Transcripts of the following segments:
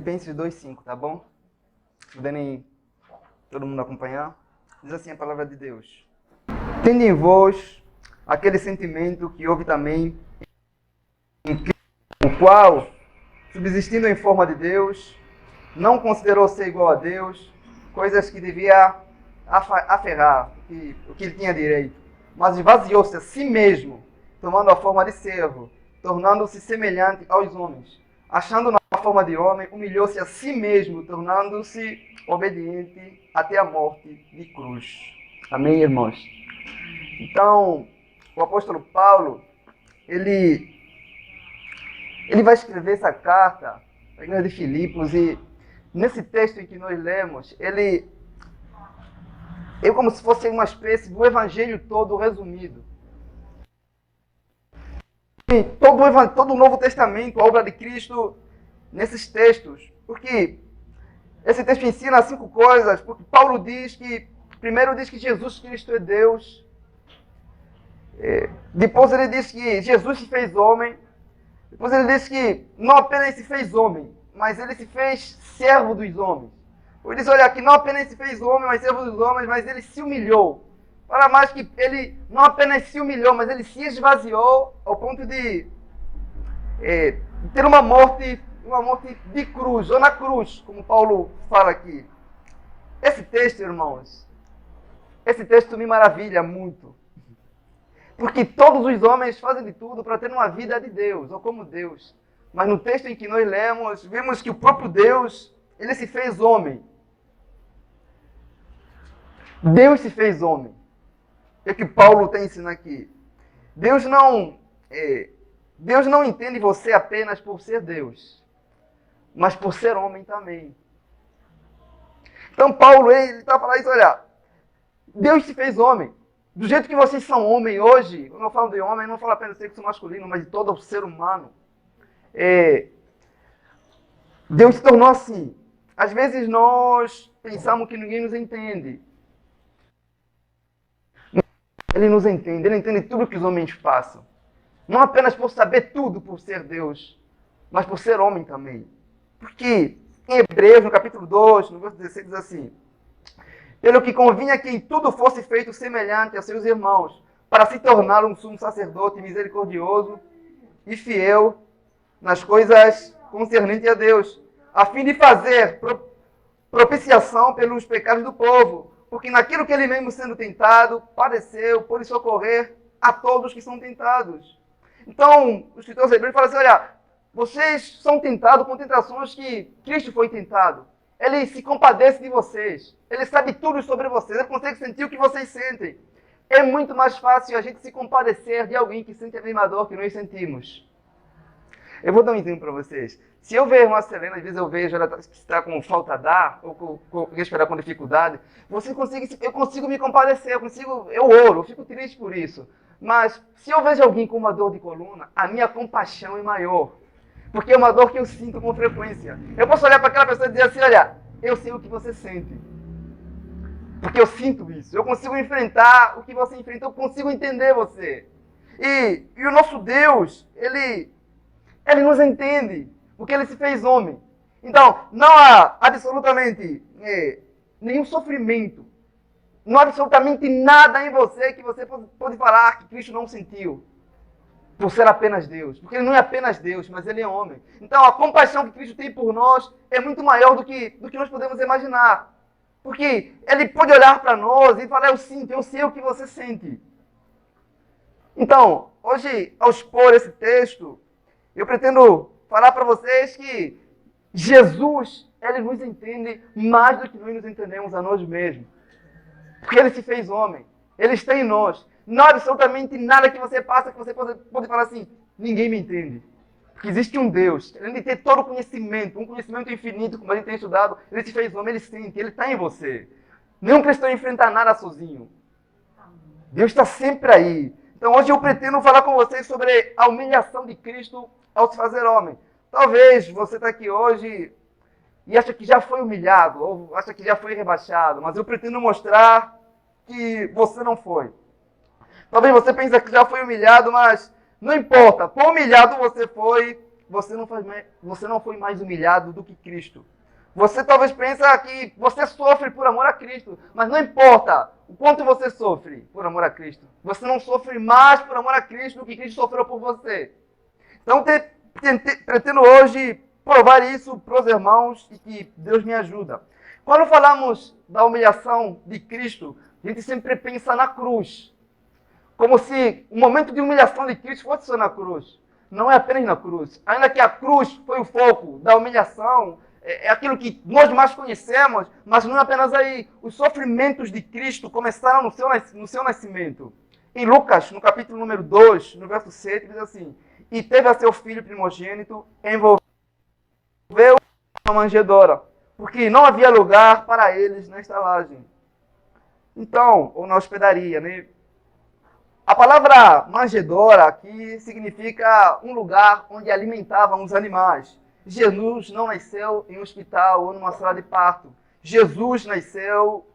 Filipenses 2:5, tá bom? Se puderem todo mundo acompanhar. Diz assim a palavra de Deus. Tende em vós aquele sentimento que houve também em Cristo, o qual, subsistindo em forma de Deus, não considerou ser igual a Deus, coisas que devia aferrar, o que ele tinha direito, mas esvaziou-se a si mesmo, tomando a forma de servo, tornando-se semelhante aos homens. Achando na forma de homem, humilhou-se a si mesmo, tornando-se obediente até a morte de cruz. Amém, irmãos? Então, o apóstolo Paulo, ele vai escrever essa carta à igreja de Filipos, e nesse texto em que nós lemos, ele é como se fosse uma espécie do evangelho todo resumido. E todo o Novo Testamento, a obra de Cristo, nesses textos. Porque esse texto ensina 5 coisas. Porque Paulo diz que, primeiro diz que Jesus Cristo é Deus. Depois ele diz que Jesus se fez homem. Depois ele diz que não apenas se fez homem, mas ele se fez servo dos homens. Ele diz, olha, que não apenas se fez homem, mas servo dos homens, mas ele se humilhou. Para mais que ele não apenas se humilhou, mas ele se esvaziou ao ponto de ter uma morte de cruz, ou na cruz, como Paulo fala aqui. Esse texto, irmãos, esse texto me maravilha muito. Porque todos os homens fazem de tudo para ter uma vida de Deus, ou como Deus. Mas no texto em que nós lemos, vemos que o próprio Deus, ele se fez homem. Deus se fez homem. É o que Paulo está ensinando aqui. Deus não entende você apenas por ser Deus, mas por ser homem também. Então Paulo, ele está falando isso, olha, Deus se fez homem. Do jeito que vocês são homem hoje, quando eu falo de homem, eu não falo apenas do sexo masculino, mas de todo o ser humano. Deus se tornou assim. Às vezes nós pensamos que ninguém nos entende. Ele nos entende, ele entende tudo que os homens passam. Não apenas por saber tudo por ser Deus, mas por ser homem também. Porque em Hebreus, no capítulo 2, no verso 16, diz assim: pelo que convinha que em tudo fosse feito semelhante a seus irmãos, para se tornar um sumo sacerdote misericordioso e fiel nas coisas concernentes a Deus, a fim de fazer propiciação pelos pecados do povo, porque naquilo que ele mesmo sendo tentado, padeceu por socorrer a todos que são tentados. Então, o escritor aos Hebreus fala assim, olha, vocês são tentados com tentações que Cristo foi tentado. Ele se compadece de vocês. Ele sabe tudo sobre vocês. Ele consegue sentir o que vocês sentem. É muito mais fácil a gente se compadecer de alguém que sente a mesma dor que nós sentimos. Eu vou dar um exemplo para vocês. Se eu ver uma Selena, às vezes eu vejo ela está com falta de ar, ou com respirar com dificuldade, eu consigo me compadecer, eu oro, eu fico triste por isso. Mas se eu vejo alguém com uma dor de coluna, a minha compaixão é maior. Porque é uma dor que eu sinto com frequência. Eu posso olhar para aquela pessoa e dizer assim, olha, eu sei o que você sente. Porque eu sinto isso. Eu consigo enfrentar o que você enfrenta, eu consigo entender você. E o nosso Deus, Ele nos entende, porque Ele se fez homem. Então, não há absolutamente nenhum sofrimento. Não há absolutamente nada em você que você pode falar que Cristo não sentiu. Por ser apenas Deus. Porque Ele não é apenas Deus, mas Ele é homem. Então, a compaixão que Cristo tem por nós é muito maior do que nós podemos imaginar. Porque Ele pode olhar para nós e falar, eu sinto, eu sei o que você sente. Então, hoje, ao expor esse texto, eu pretendo falar para vocês que Jesus, Ele nos entende mais do que nós nos entendemos a nós mesmos. Porque Ele se fez homem. Ele está em nós. Não há absolutamente nada que você passa que você pode falar assim, ninguém me entende. Porque existe um Deus, além de ter todo o conhecimento, um conhecimento infinito, como a gente tem estudado, Ele se fez homem, Ele sente, Ele está em você. Nenhum cristão enfrenta nada sozinho. Deus está sempre aí. Então hoje eu pretendo falar com vocês sobre a humilhação de Cristo ao se fazer homem. Talvez você está aqui hoje e acha que já foi humilhado, ou acha que já foi rebaixado, mas eu pretendo mostrar que você não foi. Talvez você pense que já foi humilhado, mas não importa. Quão humilhado você foi, você não foi mais humilhado do que Cristo. Você talvez pensa que você sofre por amor a Cristo, mas não importa o quanto você sofre por amor a Cristo. Você não sofre mais por amor a Cristo do que Cristo sofreu por você. Então, pretendo hoje provar isso para os irmãos e que Deus me ajuda. Quando falamos da humilhação de Cristo, a gente sempre pensa na cruz. Como se o momento de humilhação de Cristo fosse só na cruz. Não é apenas na cruz. Ainda que a cruz foi o foco da humilhação, é aquilo que nós mais conhecemos, mas não é apenas aí. Os sofrimentos de Cristo começaram no seu nascimento. Em Lucas, no capítulo número 2, no verso 7, diz assim: e teve a seu filho primogênito, envolveu uma manjedoura, porque não havia lugar para eles na estalagem. Então, ou na hospedaria, né? A palavra manjedoura aqui significa um lugar onde alimentavam os animais. Jesus não nasceu em um hospital ou numa sala de parto. Jesus nasceu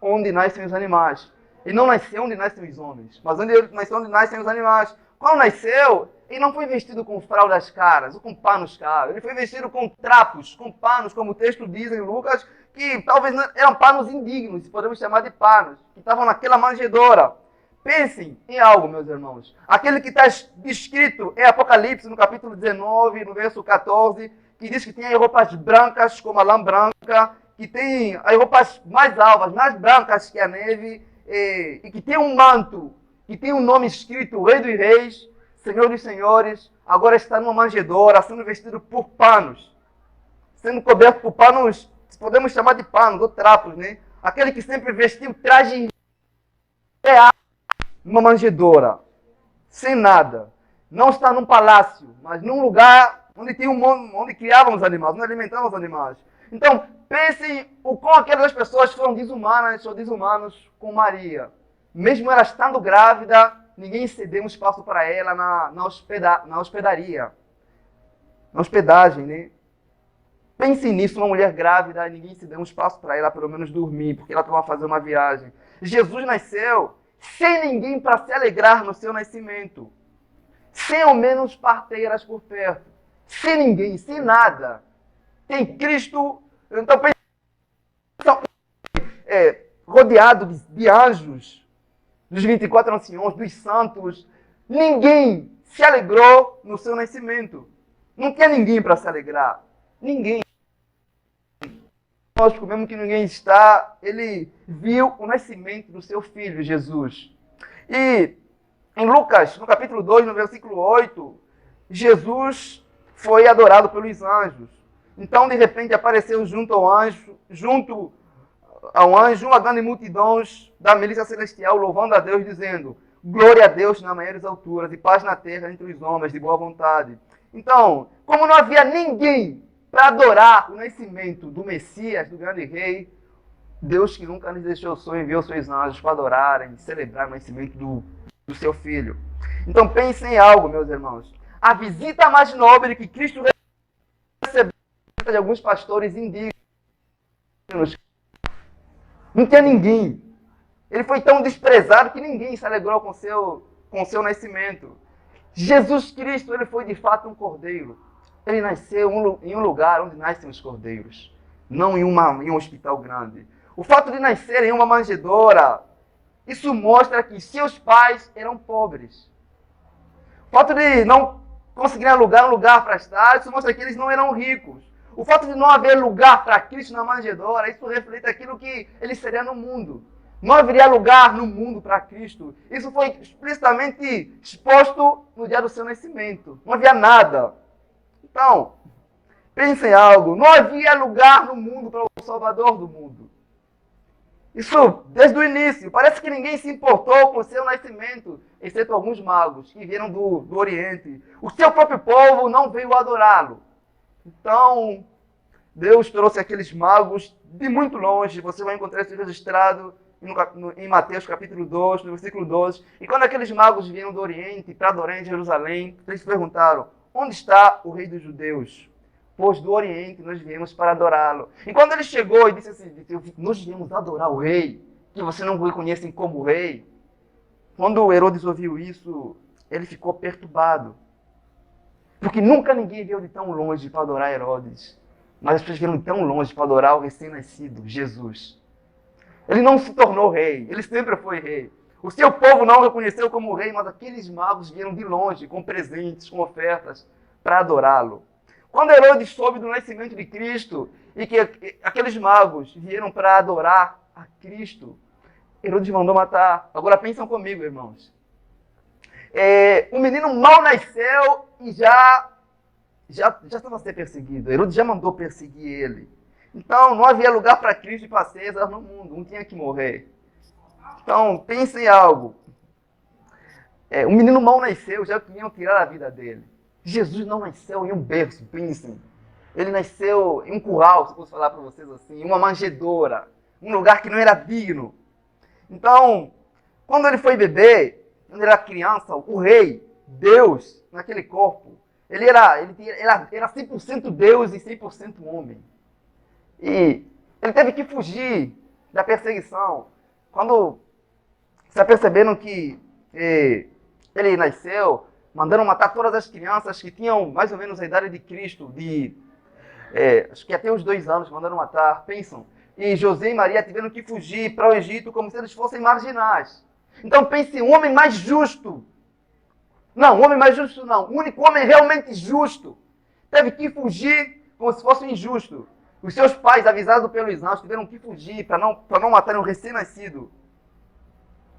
onde nascem os animais. Ele não nasceu onde nascem os homens, mas onde nascem os animais. Quando nasceu, ele não foi vestido com fraldas caras ou com panos caros. Ele foi vestido com trapos, com panos, como o texto diz em Lucas, que talvez eram panos indignos, podemos chamar de panos, que estavam naquela manjedoura. Pensem em algo, meus irmãos. Aquele que está descrito em Apocalipse, no capítulo 19, no verso 14, que diz que tem as roupas brancas como a lã branca, que tem as roupas mais alvas, mais brancas que a neve, e que tem um manto, que tem um nome escrito, Rei dos Reis, Senhor dos Senhores, agora está numa manjedoura, sendo vestido por panos, sendo coberto por panos, podemos chamar de panos ou trapos, né? Aquele que sempre vestiu traje real, numa manjedoura, sem nada. Não está num palácio, mas num lugar onde onde criavam os animais, onde alimentavam os animais. Então, pensem o quão aquelas pessoas foram desumanas ou desumanos com Maria. Mesmo ela estando grávida, ninguém cedeu um espaço para ela na hospedaria. Na hospedagem, né? Pensem nisso, uma mulher grávida, ninguém se deu um espaço para ela, pelo menos dormir, porque ela estava fazendo uma viagem. Jesus nasceu sem ninguém para se alegrar no seu nascimento. Sem ao menos parteiras por perto. Sem ninguém, sem nada. Tem Cristo, então rodeado de anjos, dos 24 anciões, dos santos. Ninguém se alegrou no seu nascimento. Não tinha ninguém para se alegrar. Ninguém. Lógico, mesmo que ninguém está, ele viu o nascimento do seu filho, Jesus. E em Lucas, no capítulo 2, no versículo 8, Jesus foi adorado pelos anjos. Então, de repente, apareceu junto ao anjo, uma grande multidão da milícia celestial, louvando a Deus, dizendo: glória a Deus nas maiores alturas e paz na terra entre os homens de boa vontade. Então, como não havia ninguém para adorar o nascimento do Messias, do grande rei, Deus, que nunca nos deixou só, enviou seus anjos para adorarem e celebrar o nascimento do seu filho. Então pensem em algo, meus irmãos. A visita mais nobre que Cristo recebeu de alguns pastores indígenas. Não tinha ninguém. Ele foi tão desprezado que ninguém se alegrou com seu nascimento. Jesus Cristo, ele foi de fato um cordeiro. Ele nasceu em um lugar onde nascem os cordeiros, não em um hospital grande. O fato de nascer em uma manjedoura, isso mostra que seus pais eram pobres. O fato de não conseguirem alugar um lugar para estar, isso mostra que eles não eram ricos. O fato de não haver lugar para Cristo na manjedoura, isso reflete aquilo que ele seria no mundo. Não haveria lugar no mundo para Cristo. Isso foi explicitamente exposto no dia do seu nascimento. Não havia nada. Então, pensem em algo. Não havia lugar no mundo para o Salvador do mundo. Isso desde o início. Parece que ninguém se importou com o seu nascimento, exceto alguns magos que vieram do Oriente. O seu próprio povo não veio adorá-lo. Então, Deus trouxe aqueles magos de muito longe. Você vai encontrar isso registrado em Mateus capítulo 2, no versículo 12. E quando aqueles magos vieram do Oriente para adorar em Jerusalém, eles perguntaram: onde está o rei dos judeus? Pois do Oriente nós viemos para adorá-lo. E quando ele chegou e disse assim: nós viemos adorar o rei, que você não reconhecem como rei. Quando Herodes ouviu isso, ele ficou perturbado. Porque nunca ninguém veio de tão longe para adorar Herodes. Mas as pessoas vieram de tão longe para adorar o recém-nascido, Jesus. Ele não se tornou rei, ele sempre foi rei. O seu povo não o reconheceu como rei, mas aqueles magos vieram de longe, com presentes, com ofertas, para adorá-lo. Quando Herodes soube do nascimento de Cristo e que aqueles magos vieram para adorar a Cristo, Herodes mandou matar. Agora pensam comigo, irmãos. O menino mal nasceu e já estava a ser perseguido. Herodes já mandou perseguir ele. Então, não havia lugar para Cristo e para César no mundo. Um tinha que morrer. Então, pense em algo. O menino mal nasceu, já queriam tirar a vida dele. Jesus não nasceu em um berço, pensem. Ele nasceu em um curral, se posso falar para vocês assim, em uma manjedoura. Um lugar que não era digno. Então, quando ele foi bebê, quando ele era criança, o rei, Deus, naquele corpo, ele era 100% Deus e 100% homem. E ele teve que fugir da perseguição. Quando se aperceberam que ele nasceu, mandaram matar todas as crianças que tinham mais ou menos a idade de Cristo, acho que até os 2 anos mandaram matar, pensam. E José e Maria tiveram que fugir para o Egito como se eles fossem marginais. Então pense, um homem mais justo. Não, um homem mais justo não. O único homem realmente justo teve que fugir como se fosse injusto. Os seus pais, avisados pelos anjos, tiveram que fugir para não matarem um recém-nascido.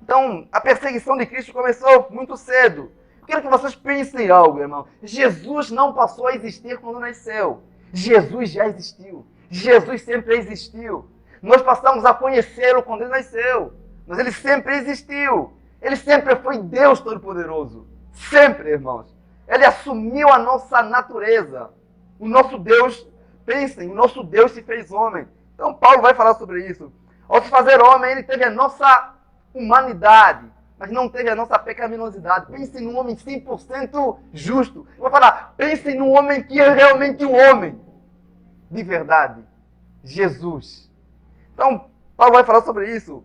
Então, a perseguição de Cristo começou muito cedo. Quero que vocês pensem em algo, irmão. Jesus não passou a existir quando nasceu. Jesus já existiu. Jesus sempre existiu. Nós passamos a conhecê-lo quando ele nasceu. Mas ele sempre existiu. Ele sempre foi Deus Todo-Poderoso. Sempre, irmãos. Ele assumiu a nossa natureza. O nosso Deus, pensem, o nosso Deus se fez homem. Então Paulo vai falar sobre isso. Ao se fazer homem, ele teve a nossa humanidade, mas não teve a nossa pecaminosidade. Pensem num homem 100% justo. Eu vou falar, pensem num homem que é realmente um homem. De verdade. Jesus. Então, Paulo vai falar sobre isso.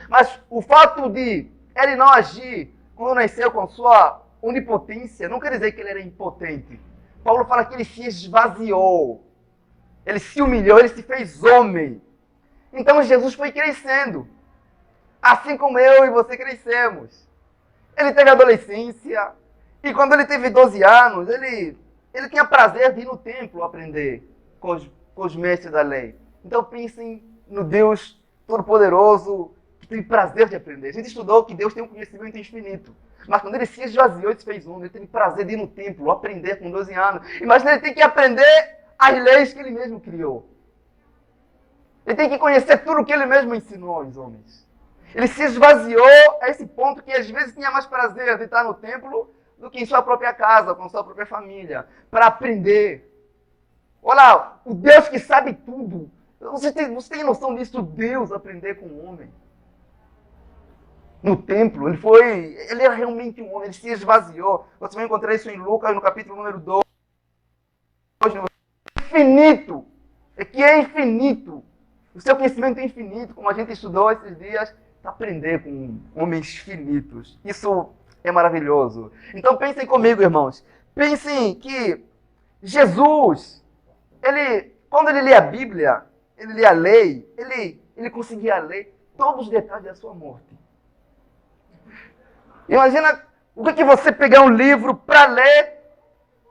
Mas o fato de ele não agir quando nasceu com sua onipotência, não quer dizer que ele era impotente. Paulo fala que ele se esvaziou. Ele se humilhou, ele se fez homem. Então Jesus foi crescendo. Assim como eu e você crescemos. Ele teve adolescência. E quando ele teve 12 anos, ele tinha prazer de ir no templo aprender com os mestres da lei. Então pensem no Deus Todo-Poderoso que tem prazer de aprender. A gente estudou que Deus tem um conhecimento infinito. Mas quando ele se esvaziou e se fez homem, ele teve prazer de ir no templo, aprender com 12 anos. Imagina, ele tem que aprender as leis que ele mesmo criou. Ele tem que conhecer tudo o que ele mesmo ensinou aos homens. Ele se esvaziou a esse ponto que às vezes tinha mais prazer de estar no templo do que em sua própria casa, com sua própria família, para aprender. Olha, o Deus que sabe tudo. Você tem noção disso? Deus aprender com o homem. No templo, ele era realmente um homem, ele se esvaziou. Você vai encontrar isso em Lucas, no capítulo número 2. Infinito. É que é infinito. O seu conhecimento é infinito, como a gente estudou esses dias, para aprender com homens finitos. Isso é maravilhoso. Então pensem comigo, irmãos. Pensem que Jesus, quando ele lia a Bíblia, ele lia a lei, ele conseguia ler todos os detalhes da sua morte. Imagina o que você pegar um livro para ler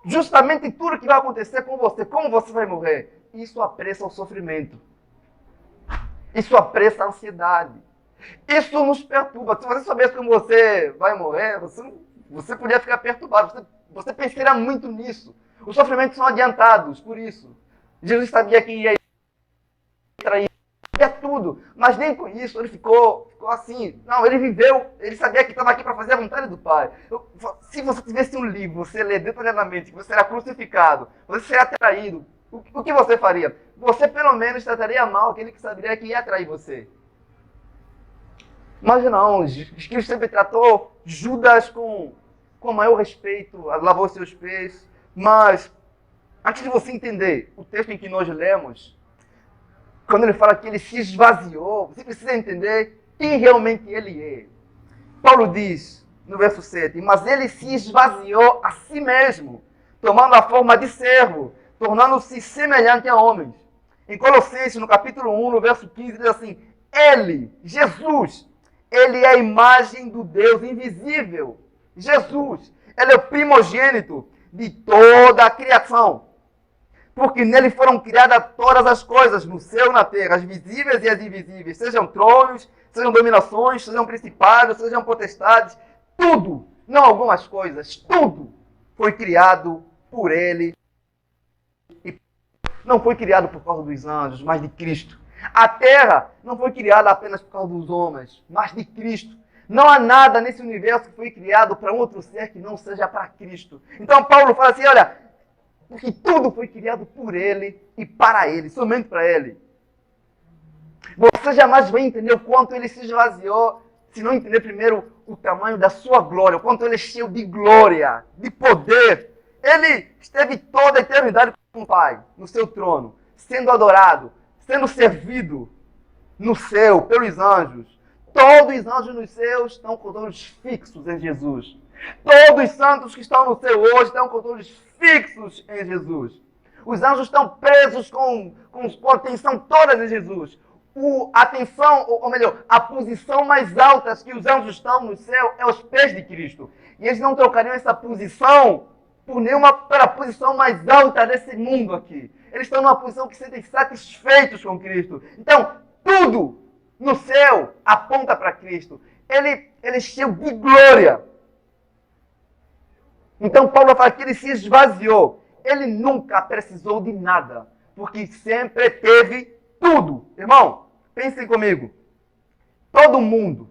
justamente tudo que vai acontecer com você, como você vai morrer. Isso apressa o sofrimento. Isso apressa a ansiedade. Isso nos perturba. Se você soubesse como você vai morrer, você podia ficar perturbado. Você pensaria muito nisso. Os sofrimentos são adiantados, por isso. Jesus sabia que ia trair tudo, mas nem com isso ele ficou assim. Não, ele viveu, ele sabia que estava aqui para fazer a vontade do Pai. Se você tivesse um livro, você lê detalhadamente que você será crucificado, você será traído, o que você faria? Você pelo menos trataria mal aquele que saberia que ia trair você. Mas não, Cristo sempre tratou Judas com maior respeito, lavou seus pés. Mas, antes de você entender o texto em que nós lemos, quando ele fala que ele se esvaziou, você precisa entender quem realmente ele é. Paulo diz, no verso 7, mas ele se esvaziou a si mesmo, tomando a forma de servo, tornando-se semelhante a homens. Em Colossenses, no capítulo 1, no verso 15, diz assim: Ele, Jesus, Ele é a imagem do Deus invisível. Jesus, Ele é o primogênito de toda a criação. Porque nele foram criadas todas as coisas, no céu e na terra, as visíveis e as invisíveis, sejam tronos, sejam dominações, sejam principados, sejam potestades, tudo, não algumas coisas, tudo foi criado por ele. E não foi criado por causa dos anjos, mas de Cristo. A terra não foi criada apenas por causa dos homens, mas de Cristo. Não há nada nesse universo que foi criado para outro ser que não seja para Cristo. Então Paulo fala assim, olha, porque tudo foi criado por Ele e para Ele, somente para Ele. Você jamais vai entender o quanto Ele se esvaziou se não entender primeiro o tamanho da sua glória, o quanto Ele é cheio de glória, de poder. Ele esteve toda a eternidade com o Pai, no seu trono, sendo adorado, sendo servido no céu pelos anjos. Todos os anjos nos céus estão com os olhos fixos em Jesus. Todos os santos que estão no céu hoje estão com os olhos fixos em Jesus. Os anjos estão presos com atenção toda em Jesus. A posição mais alta que os anjos estão no céu é aos pés de Cristo. E eles não trocariam essa posição pela posição mais alta desse mundo aqui. Eles estão numa posição que se sentem satisfeitos com Cristo. Então, tudo no céu aponta para Cristo. Ele é cheio de glória. Então Paulo fala que ele se esvaziou. Ele nunca precisou de nada, porque sempre teve tudo. Irmão, pensem comigo. Todo mundo,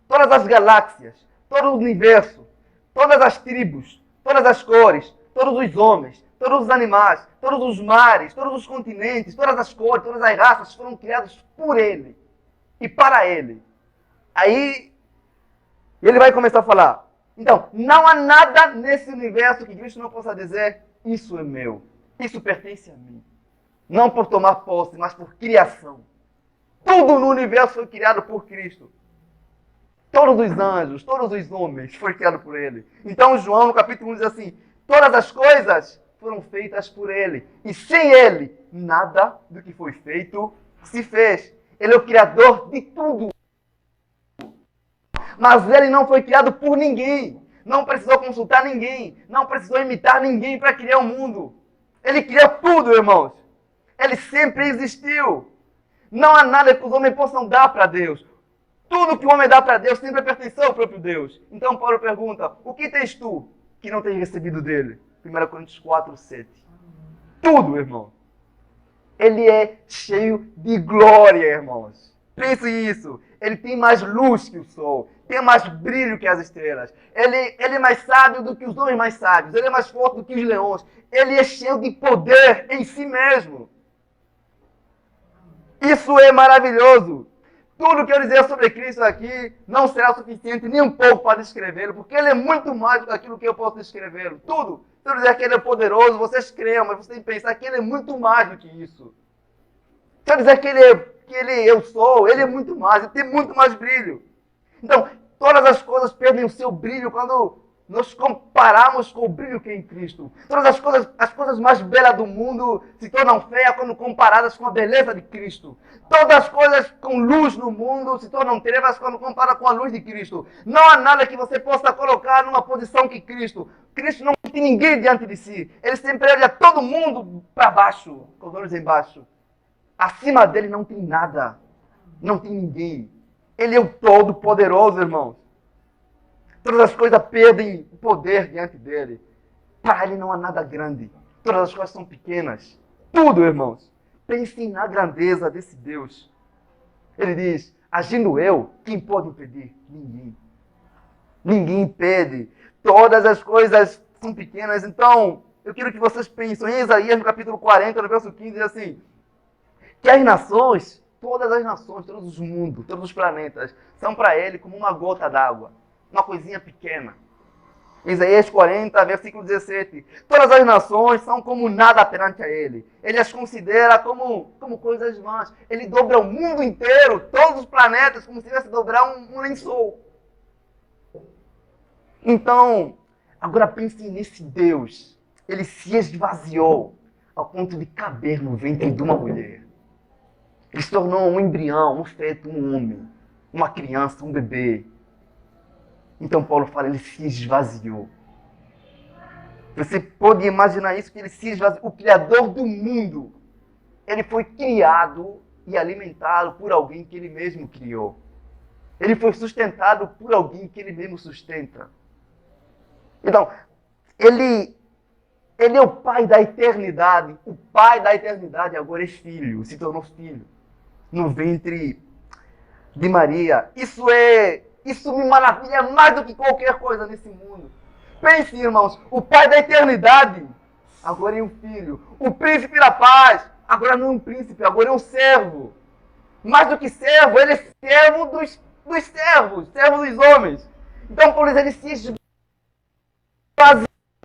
todas as galáxias, todo o universo, todas as tribos, todas as cores, todos os homens, todos os animais, todos os mares, todos os continentes, todas as cores, todas as raças foram criados por Ele e para Ele. Aí ele vai começar a falar. Então, não há nada nesse universo que Cristo não possa dizer, isso é meu, isso pertence a mim. Não por tomar posse, mas por criação. Tudo no universo foi criado por Cristo. Todos os anjos, todos os homens foram criados por Ele. Então, João, no capítulo 1, diz assim, todas as coisas foram feitas por Ele. E sem Ele, nada do que foi feito se fez. Ele é o Criador de tudo. Mas Ele não foi criado por ninguém. Não precisou consultar ninguém. Não precisou imitar ninguém para criar o mundo. Ele criou tudo, irmãos. Ele sempre existiu. Não há nada que os homens possam dar para Deus. Tudo que o homem dá para Deus sempre pertenceu ao próprio Deus. Então Paulo pergunta, o que tens tu que não tens recebido dele? 1 Coríntios 4, 7. Tudo, irmão. Ele é cheio de glória, irmãos. Pense nisso. Ele tem mais luz que o sol. Tem mais brilho que as estrelas. Ele é mais sábio do que os homens mais sábios. Ele é mais forte do que os leões. Ele é cheio de poder em si mesmo. Isso é maravilhoso. Tudo que eu dizer sobre Cristo aqui não será suficiente nem um pouco para descrevê-lo, porque Ele é muito mais do que aquilo que eu posso descrevê-lo. Tudo. Se eu dizer que Ele é poderoso, vocês creiam, mas vocês têm que pensar que Ele é muito mais do que isso. Se eu dizer que eu sou, Ele é muito mais, Ele tem muito mais brilho. Então, todas as coisas perdem o seu brilho quando nós comparamos com o brilho que é em Cristo. Todas as coisas mais belas do mundo se tornam feias quando comparadas com a beleza de Cristo. Todas as coisas com luz no mundo se tornam trevas quando comparadas com a luz de Cristo. Não há nada que você possa colocar numa posição que Cristo. Cristo não tem ninguém diante de si. Ele sempre olha todo mundo para baixo, com os olhos embaixo. Acima dele não tem nada. Não tem ninguém. Ele é o Todo-Poderoso, irmãos. Todas as coisas perdem o poder diante dele. Para ele não há nada grande. Todas as coisas são pequenas. Tudo, irmãos. Pensem na grandeza desse Deus. Ele diz, agindo eu, quem pode impedir? Ninguém. Ninguém impede. Todas as coisas são pequenas. Então, eu quero que vocês pensem. Em Isaías, no capítulo 40, no verso 15, diz assim, que as nações, todas as nações, todos os mundos, todos os planetas, são para ele como uma gota d'água. Uma coisinha pequena. Isaías 40, versículo 17. Todas as nações são como nada perante a ele. Ele as considera como coisas vãs. Ele dobra o mundo inteiro, todos os planetas, como se tivesse dobrar um lençol. Então, agora pensem nesse Deus. ele se esvaziou ao ponto de caber no ventre de uma mulher. Ele se tornou um embrião, um feto, um homem, uma criança, um bebê. Então Paulo fala, ele se esvaziou. Você pode imaginar isso, que ele se esvaziou. O Criador do mundo, ele foi criado e alimentado por alguém que ele mesmo criou. Ele foi sustentado por alguém que ele mesmo sustenta. Então, ele é o Pai da eternidade. O Pai da eternidade agora é filho, se tornou filho. No ventre de Maria. Isso me maravilha mais do que qualquer coisa nesse mundo. Pense, irmãos, o Pai da eternidade agora é um filho. O príncipe da paz agora não é um príncipe, agora é um servo. Mais do que servo, ele é servo dos servos, servo dos homens. Então, por isso, ele se esvaziou.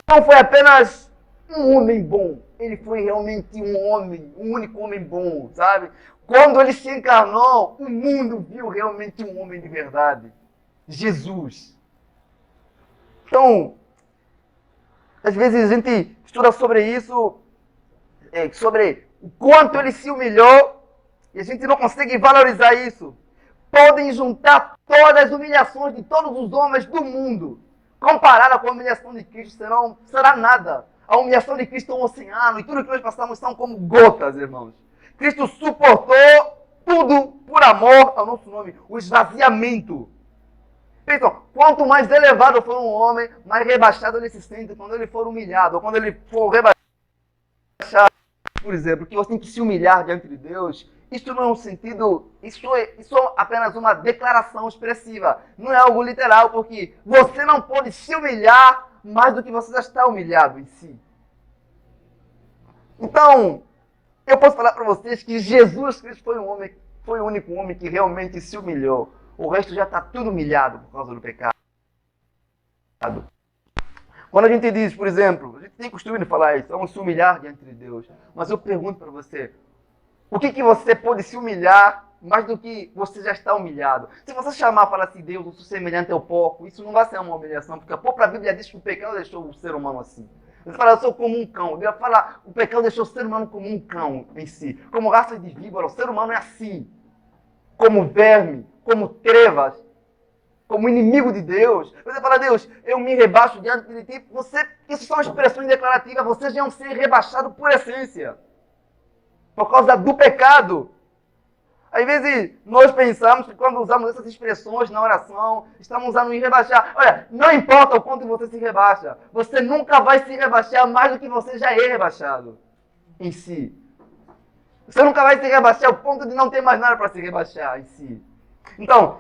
Não foi apenas um homem bom, ele foi realmente um homem, um único homem bom, sabe? Quando ele se encarnou, o mundo viu realmente um homem de verdade. Jesus. Então, às vezes a gente estuda sobre isso, sobre o quanto ele se humilhou, e a gente não consegue valorizar isso. Podem juntar todas as humilhações de todos os homens do mundo, comparada com a humilhação de Cristo, será nada. A humilhação de Cristo é um oceano, e tudo que nós passamos são como gotas, irmãos. Cristo suportou tudo por amor ao nosso nome, o esvaziamento. Então, quanto mais elevado for um homem, mais rebaixado ele se sente quando ele for humilhado, ou quando ele for rebaixado, por exemplo, que você tem que se humilhar diante de Deus. Isso não é um sentido, isso é apenas uma declaração expressiva, não é algo literal, porque você não pode se humilhar mais do que você já está humilhado em si. Então, eu posso falar para vocês que Jesus Cristo foi o único homem que realmente se humilhou. O resto já está tudo humilhado por causa do pecado. Quando a gente diz, por exemplo, a gente tem costume de falar isso, vamos se humilhar diante de Deus. Mas eu pergunto para você, o que você pode se humilhar mais do que você já está humilhado? Se você chamar e falar assim, Deus, eu sou semelhante ao porco, isso não vai ser uma humilhação, porque a própria Bíblia diz que o pecado deixou o ser humano assim. Você fala, eu sou como um cão. Deus fala, o pecado deixou o ser humano como um cão em si. Como raça de víbora, o ser humano é assim. Como verme, como trevas, como inimigo de Deus. Você fala, Deus, eu me rebaixo diante de ti. Isso são expressões declarativas. Você já é um ser rebaixado por essência. Por causa do pecado. Às vezes, nós pensamos que quando usamos essas expressões na oração, estamos usando em rebaixar. Olha, não importa o quanto você se rebaixa. Você nunca vai se rebaixar mais do que você já é rebaixado em si. Você nunca vai se rebaixar ao ponto de não ter mais nada para se rebaixar em si. Então,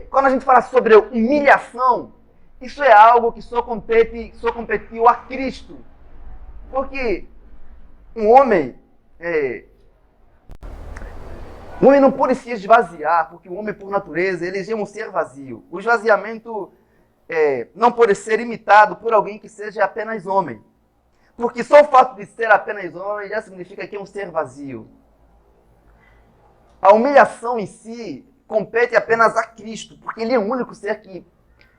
quando a gente fala sobre humilhação, isso é algo que só competiu a Cristo. Porque um homem não pode se esvaziar, porque o homem, por natureza, ele é um ser vazio. O esvaziamento não pode ser imitado por alguém que seja apenas homem. Porque só o fato de ser apenas homem já significa que é um ser vazio. A humilhação em si compete apenas a Cristo, porque ele é o único ser que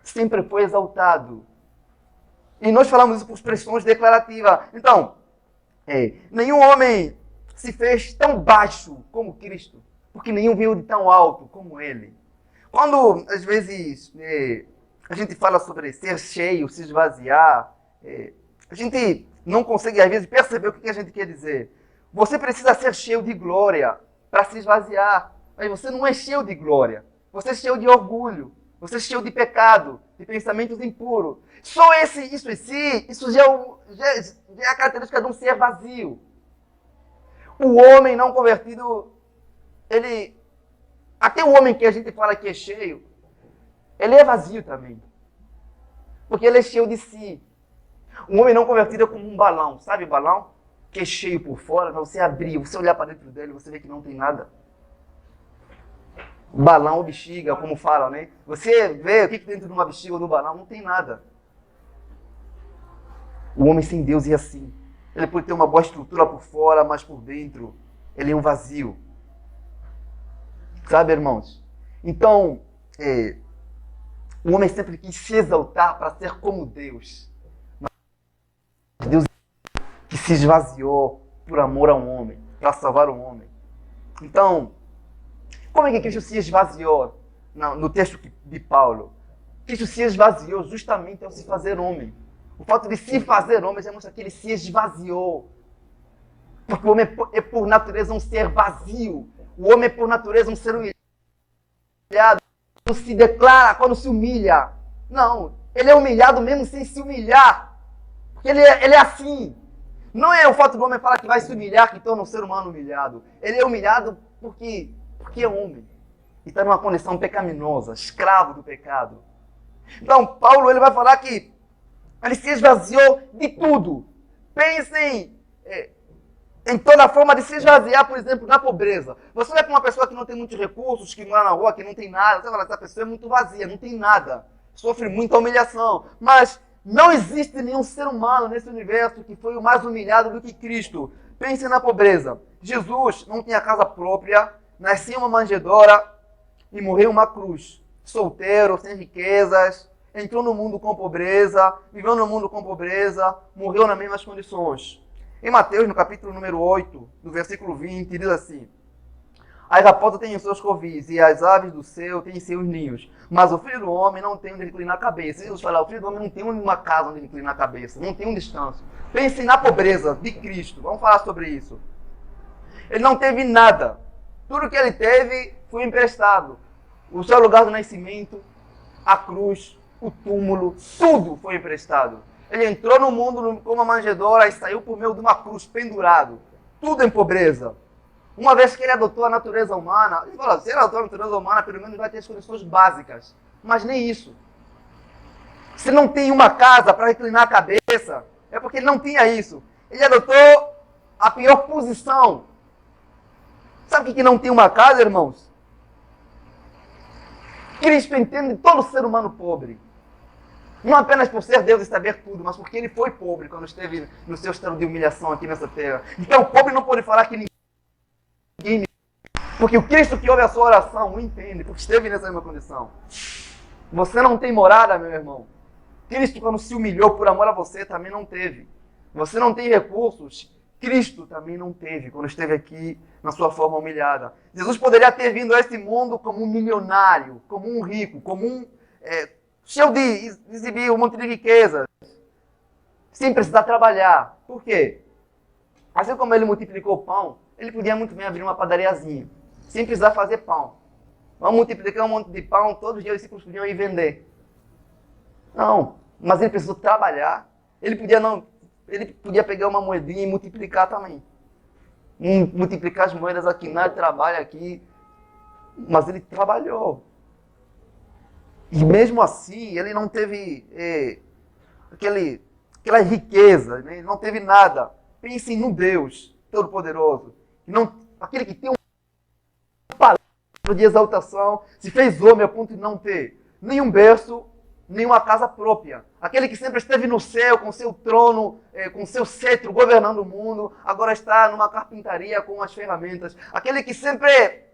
sempre foi exaltado. E nós falamos isso por expressões declarativas. Então, nenhum homem se fez tão baixo como Cristo, porque nenhum veio de tão alto como ele. Quando, às vezes, a gente fala sobre ser cheio, se esvaziar, a gente não consegue, às vezes, perceber o que a gente quer dizer. Você precisa ser cheio de glória para se esvaziar. Mas você não é cheio de glória. Você é cheio de orgulho. Você é cheio de pecado, de pensamentos impuros. Só isso em si, isso já é a característica de um ser vazio. O homem não convertido, até o homem que a gente fala que é cheio, ele é vazio também. Porque ele é cheio de si. Um homem não convertido é como um balão. Sabe balão? Que é cheio por fora, mas você abrir, você olhar para dentro dele, você vê que não tem nada. Balão ou bexiga, como falam, né? Você vê o que dentro de uma bexiga ou no balão, não tem nada. O homem sem Deus é assim. Ele pode ter uma boa estrutura por fora, mas por dentro ele é um vazio. Sabe, irmãos? Então, O homem sempre quis se exaltar para ser como Deus. Mas Deus que se esvaziou por amor a um homem, para salvar um homem. Então, como é que Cristo se esvaziou no texto de Paulo? Cristo se esvaziou justamente ao se fazer homem. O fato de se fazer homem já mostra que ele se esvaziou. Porque o homem é por natureza um ser vazio. O homem é por natureza um ser humilhado. Quando se declara, quando se humilha. Não, ele é humilhado mesmo sem se humilhar. Porque ele é assim. Não é o fato do homem falar que vai se humilhar que torna um ser humano humilhado. Ele é humilhado porque é homem. E está numa condição pecaminosa, escravo do pecado. Então, Paulo ele vai falar que ele se esvaziou de tudo. Pensem em toda forma de se esvaziar, por exemplo, na pobreza. Você vai para uma pessoa que não tem muitos recursos, que mora na rua, que não tem nada. Você fala, essa pessoa é muito vazia, não tem nada. Sofre muita humilhação. Mas não existe nenhum ser humano nesse universo que foi o mais humilhado do que Cristo. Pense na pobreza. Jesus não tinha casa própria, nasceu em uma manjedoura e morreu em uma cruz. Solteiro, sem riquezas, entrou no mundo com pobreza, viveu no mundo com pobreza, morreu nas mesmas condições. Em Mateus, no capítulo número 8, no versículo 20, diz assim: as raposas têm os seus covis e as aves do céu têm seus ninhos, mas o filho do homem não tem onde reclinar a cabeça. Jesus fala, o filho do homem não tem uma casa onde reclinar a cabeça, não tem um descanso. Pense na pobreza de Cristo, vamos falar sobre isso. Ele não teve nada. Tudo que ele teve foi emprestado. O seu lugar do nascimento, a cruz, o túmulo, tudo foi emprestado. Ele entrou no mundo como uma manjedoura e saiu por meio de uma cruz pendurado. Tudo em pobreza. Uma vez que ele adotou a natureza humana, ele falou, se ele adotou a natureza humana, pelo menos vai ter as condições básicas. Mas nem isso. Se não tem uma casa para reclinar a cabeça, é porque ele não tinha isso. Ele adotou a pior posição. Sabe o que não tem uma casa, irmãos? Cristo entende todo ser humano pobre. Não apenas por ser Deus e saber tudo, mas porque ele foi pobre quando esteve no seu estado de humilhação aqui nessa terra. Então o pobre não pode falar que ninguém... Porque o Cristo que ouve a sua oração o entende, porque esteve nessa mesma condição. Você não tem morada, meu irmão. Cristo, quando se humilhou por amor a você, também não teve. Você não tem recursos. Cristo também não teve quando esteve aqui na sua forma humilhada. Jesus poderia ter vindo a esse mundo como um milionário, como um rico, como um cheio de exibir um monte de riquezas, sem precisar trabalhar. Por quê? Assim como ele multiplicou o pão, ele podia muito bem abrir uma padariazinha, sem precisar fazer pão. Vamos multiplicar um monte de pão, todos os dias os discípulos podiam ir vender. Não, mas ele precisou trabalhar. Ele podia pegar uma moedinha e multiplicar também. Multiplicar as moedas aqui, nada trabalha aqui. Mas ele trabalhou. E mesmo assim, ele não teve aquela riqueza, né? Ele não teve nada. Pensem no Deus Todo-Poderoso. Aquele que tem uma palavra de exaltação, se fez homem a ponto de não ter nenhum berço, nenhuma casa própria. Aquele que sempre esteve no céu, com seu trono, com seu cetro, governando o mundo, agora está numa carpintaria com as ferramentas. Aquele que sempre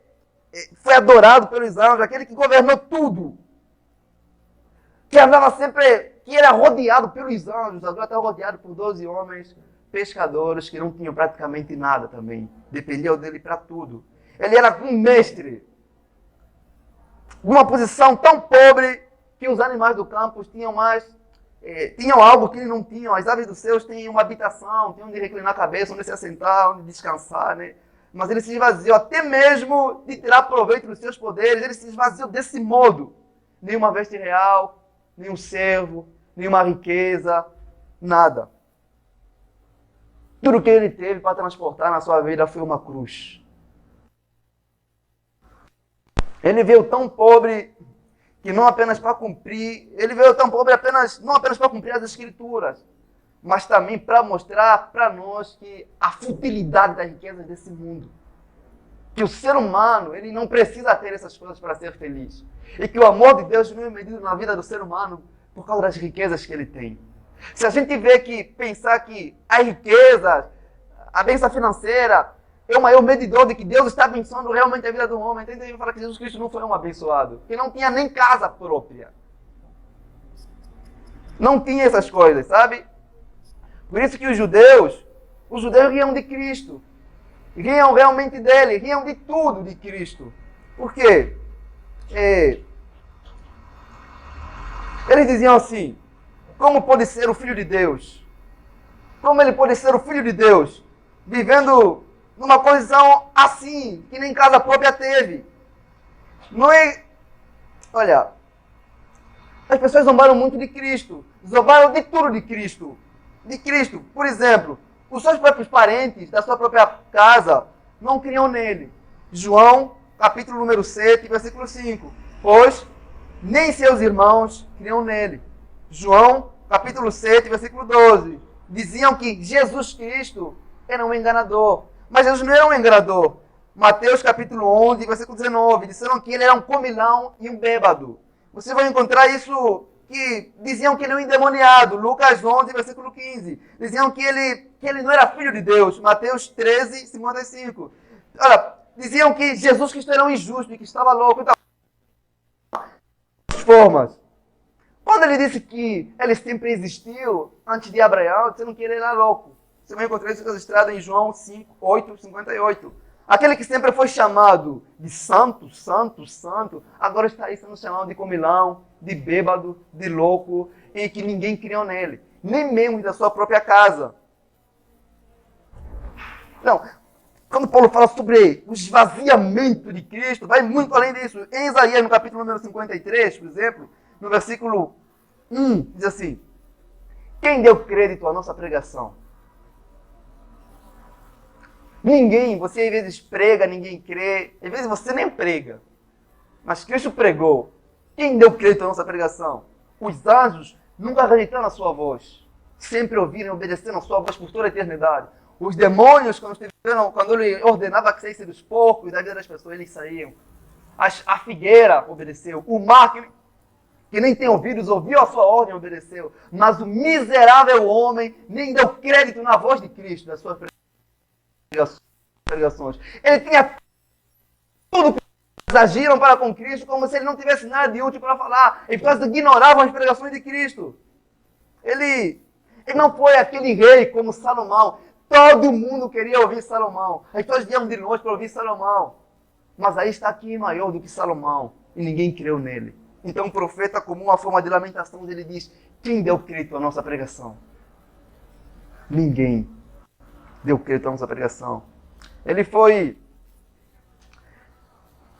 foi adorado pelos anjos, aquele que governou tudo. Que andava sempre, que era rodeado pelos anjos, agora está rodeado por 12 homens pescadores que não tinham praticamente nada também. Dependiam dele para tudo. Ele era um mestre. Numa posição tão pobre que os animais do campo tinham algo que ele não tinha. As aves dos céus têm uma habitação, têm onde reclinar a cabeça, onde se assentar, onde descansar, né? Mas ele se esvaziou até mesmo de tirar proveito dos seus poderes. Ele se esvaziou desse modo. Nenhuma veste real, nenhum servo, nenhuma riqueza, nada. Tudo que ele teve para transportar na sua vida foi uma cruz. Ele veio tão pobre que não apenas para cumprir, ele veio tão pobre não apenas para cumprir as Escrituras, mas também para mostrar para nós que a futilidade das riquezas desse mundo. Que o ser humano, ele não precisa ter essas coisas para ser feliz. E que o amor de Deus não é medido na vida do ser humano por causa das riquezas que ele tem. Se a gente pensar que a riqueza, a bênção financeira, é o maior medidor de que Deus está abençoando realmente a vida do homem, então a gente fala que Jesus Cristo não foi um abençoado, que não tinha nem casa própria. Não tinha essas coisas, sabe? Por isso que os judeus riam de Cristo. Riam realmente dele, riam de tudo de Cristo. Por quê? Eles diziam assim, como pode ser o Filho de Deus? Como ele pode ser o Filho de Deus? Vivendo numa condição assim, que nem casa própria teve. Não é... Olha, as pessoas zombaram muito de Cristo. Zombaram de tudo de Cristo. De Cristo. Por exemplo, os seus próprios parentes, da sua própria casa, não criam nele. João, capítulo número 7, versículo 5. Pois nem seus irmãos criam nele. João, capítulo 7, versículo 12. Diziam que Jesus Cristo era um enganador. Mas Jesus não era um enganador. Mateus, capítulo 11, versículo 19. Disseram que ele era um comilão e um bêbado. Você vai encontrar isso, que diziam que ele era um endemoniado. Lucas 11, versículo 15. Diziam que ele não era filho de Deus. Mateus 13, 55. Olha, diziam que Jesus Cristo era um injusto e que estava louco. Então, formas. Quando ele disse que ele sempre existiu antes de Abraão, disseram que ele era louco. Você vai encontrar isso registrado em João 5, 8, 58. Aquele que sempre foi chamado de santo, santo, santo, agora está aí sendo chamado de comilão, de bêbado, de louco, e que ninguém criou nele. Nem mesmo da sua própria casa. Não, quando Paulo fala sobre o esvaziamento de Cristo, vai muito além disso. Em Isaías, no capítulo número 53, por exemplo, no versículo 1, diz assim: quem deu crédito à nossa pregação? Ninguém. Você às vezes prega, ninguém crê. Às vezes você nem prega. Mas Cristo pregou. Quem deu crédito à nossa pregação? Os anjos nunca rejeitaram a sua voz. Sempre ouviram e obedeceram a sua voz por toda a eternidade. Os demônios, quando ele ordenava que saísse dos porcos da vida das pessoas, eles saíam. A figueira obedeceu. O mar, que nem tem ouvidos, ouviu a sua ordem e obedeceu. Mas o miserável homem nem deu crédito na voz de Cristo, das suas pregações. Ele tinha tudo que eles agiram para com Cristo, como se ele não tivesse nada de útil para falar. E pessoas ignoravam as pregações de Cristo. Ele não foi aquele rei como Salomão. Todo mundo queria ouvir Salomão. As pessoas iam de longe para ouvir Salomão. Mas aí está aqui maior do que Salomão. E ninguém creu nele. Então o profeta, como uma forma de lamentação, ele diz: quem deu crédito à nossa pregação? Ninguém deu crédito à nossa pregação. Ele foi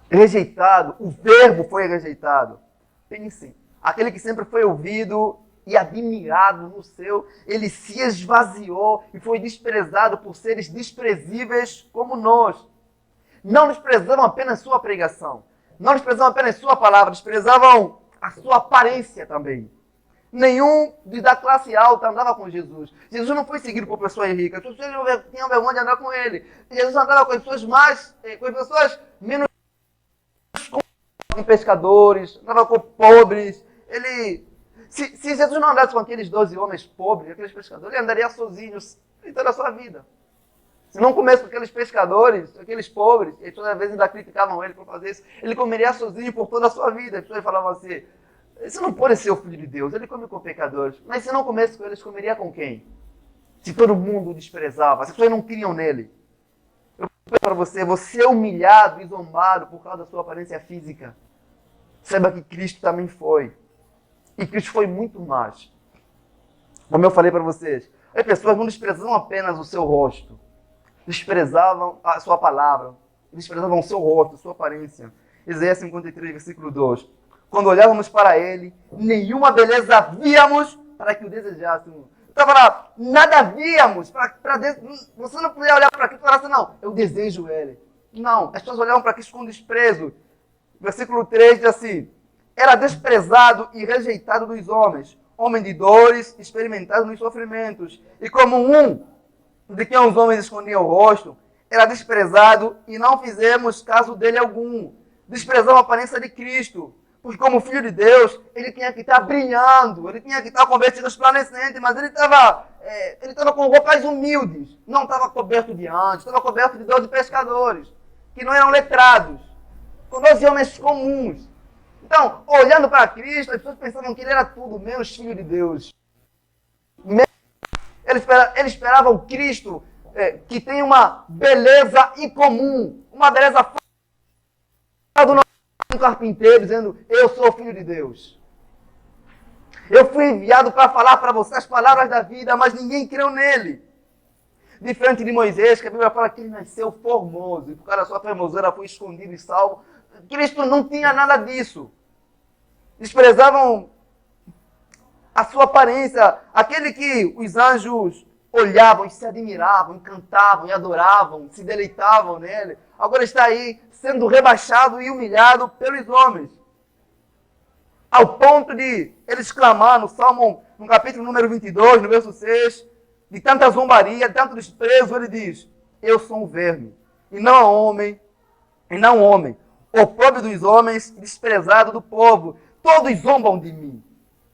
rejeitado. O verbo foi rejeitado. Pensem. Aquele que sempre foi ouvido e admirado no seu, ele se esvaziou e foi desprezado por seres desprezíveis como nós. Não desprezavam apenas sua pregação, não desprezavam apenas sua palavra, desprezavam a sua aparência também. Nenhum da classe alta andava com Jesus. Jesus não foi seguido por pessoas ricas, as pessoas tinham vergonha de andar com ele. Jesus andava com as pessoas com as pessoas menos, com pescadores, andava com pobres. Se Jesus não andasse com aqueles 12 homens pobres, aqueles pescadores, ele andaria sozinho em toda a sua vida. Se não comesse com aqueles pescadores, aqueles pobres, e toda vez ainda criticavam ele por fazer isso, ele comeria sozinho por toda a sua vida. As pessoas falavam assim: você não pode ser o Filho de Deus, ele come com pecadores. Mas se não comesse com eles, comeria com quem? Se todo mundo o desprezava, se as pessoas não criam nele. Eu pergunto para você, você é humilhado e zombado por causa da sua aparência física. Saiba que Cristo também foi. E Cristo foi muito mais. Como eu falei para vocês, as pessoas não desprezavam apenas o seu rosto, desprezavam a sua palavra, desprezavam o seu rosto, a sua aparência. Isaías 53, versículo 2. Quando olhávamos para ele, nenhuma beleza víamos para que o desejássemos. Então, nada víamos. Você não podia olhar para Cristo e falar assim: não, eu desejo ele. Não, as pessoas olhavam para Cristo com desprezo. Versículo 3 diz assim: era desprezado e rejeitado dos homens, homem de dores, experimentado nos sofrimentos. E como um de quem os homens escondiam o rosto, era desprezado e não fizemos caso dele algum. Desprezamos a aparência de Cristo, porque como Filho de Deus, ele tinha que estar brilhando, ele tinha que estar com vestidos resplandecentes, mas ele estava com roupas humildes, não estava coberto de anjos, estava coberto de 12 pescadores, que não eram letrados, com 12 homens comuns. Então, olhando para Cristo, as pessoas pensavam que ele era tudo menos filho de Deus. Eles esperavam Cristo que tem uma beleza incomum, uma beleza fora do um carpinteiro dizendo, eu sou filho de Deus. Eu fui enviado para falar para vocês as palavras da vida, mas ninguém creu nele. Diferente de Moisés, que a Bíblia fala que ele nasceu formoso, e por causa da sua formosura foi escondido e salvo. Cristo não tinha nada disso. Desprezavam a sua aparência. Aquele que os anjos olhavam e se admiravam, encantavam e adoravam, se deleitavam nele, agora está aí sendo rebaixado e humilhado pelos homens. Ao ponto de eles clamar no Salmo, no capítulo número 22, no verso 6, de tanta zombaria, de tanto desprezo, ele diz, eu sou um verme, e não homem, o pobre dos homens, desprezado do povo, todos zombam de mim.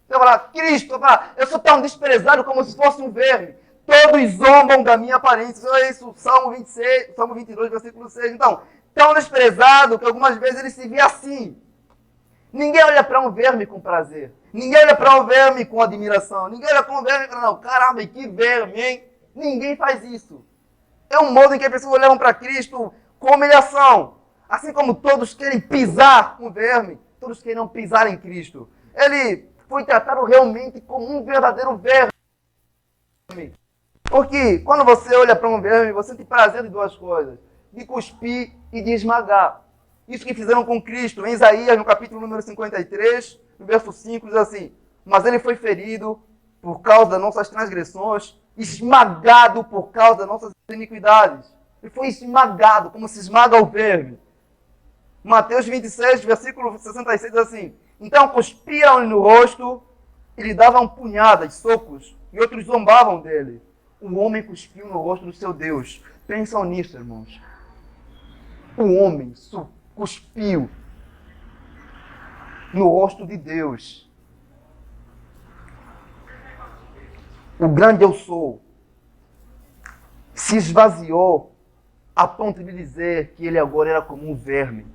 Você fala, Cristo, eu sou tão desprezado como se fosse um verme, todos zombam da minha aparência. É isso, Salmo 26, Salmo 22, versículo 6. Então, tão desprezado que algumas vezes ele se vê assim. Ninguém olha para um verme com prazer. Ninguém olha para um verme com admiração. Ninguém olha para um verme e fala, não, caramba, que verme, hein? Ninguém faz isso. É um modo em que as pessoas olham para Cristo com humilhação. Assim como todos querem pisar um verme, todos querem pisar em Cristo. Ele foi tratado realmente como um verdadeiro verme. Porque quando você olha para um verme, você tem prazer de duas coisas. De cuspir e de esmagar. Isso que fizeram com Cristo. Em Isaías, no capítulo número 53, no verso 5, diz assim, mas ele foi ferido por causa das nossas transgressões, esmagado por causa das nossas iniquidades. Ele foi esmagado, como se esmaga o verme. Mateus 26, versículo 66, diz assim, então cuspiam-lhe no rosto e lhe davam punhadas, socos, e outros zombavam dele. O homem cuspiu no rosto do seu Deus. Pensam nisso, irmãos. O homem cuspiu no rosto de Deus. O grande eu sou se esvaziou a ponto de dizer que ele agora era como um verme.